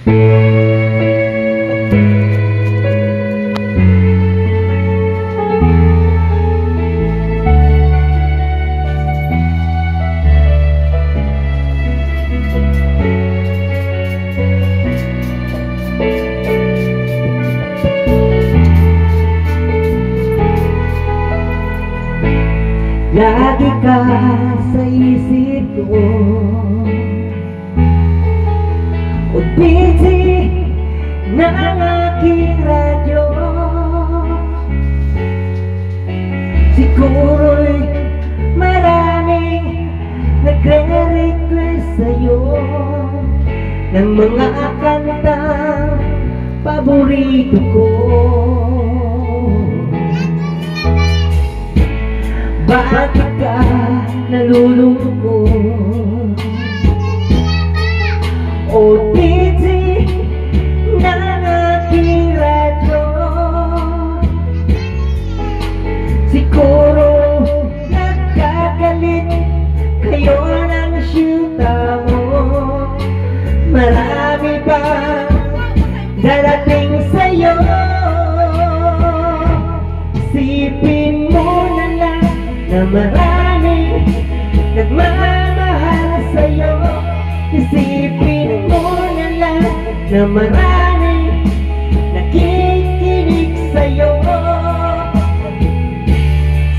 Lagi ka sa isip ko, o busy na ang aking radyo. Siguro'y maraming nagre-request sa'yo ng mga kantang paborito ko. Bakit ka nalulungkot? O busy na ang aking radyo. Siguro nagkagalit kayo ng syuta mo. Marami pang darating sa'yo. Isipin mo na lang na maraming nagmamahal sa'yo. Isipin mo na lang na maraming nakikinig sa'yo.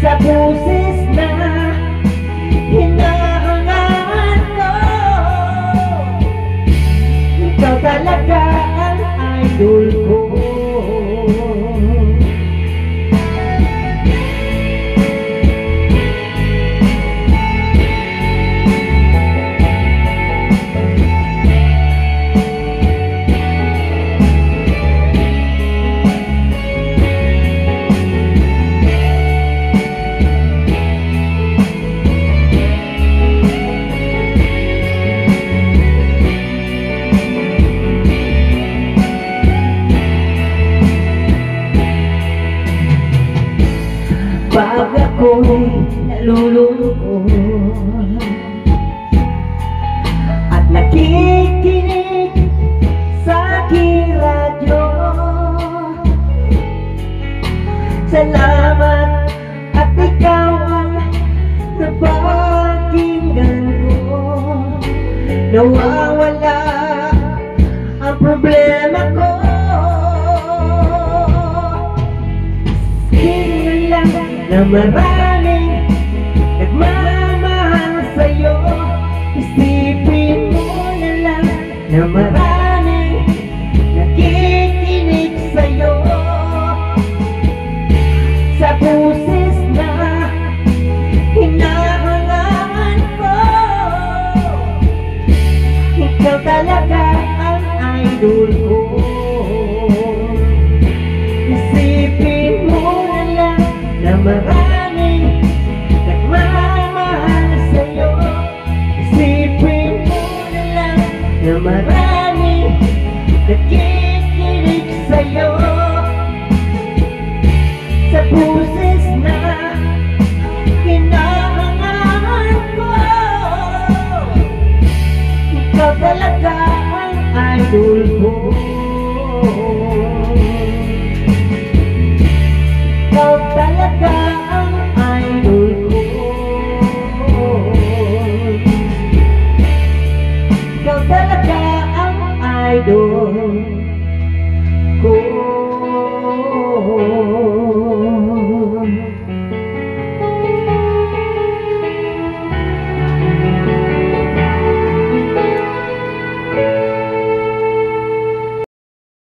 Sa busis na hinahangaan ko, ikaw talaga ang idol ko. Pag ako'y nalulungkot at nakikinig sa aking radyo, salamat at ikaw ang napakinggan ko. Nawawala ang problema ko. Na maraming nagmamahal sa'yo. Isipin mo na lang na maraming nakikinig sa'yo. Sa busis na hinahangaan ko, ikaw talaga ang idol ko. Isipin mo na lang na maraming nagmamahal sa'yo. Isipin mo na lang na maraming nakikinig sa'yo. Sa busis na hinahangaan ko, ikaw talaga ang idol ko. Ikaw talaga ang idol ko. Ikaw talaga ang idol.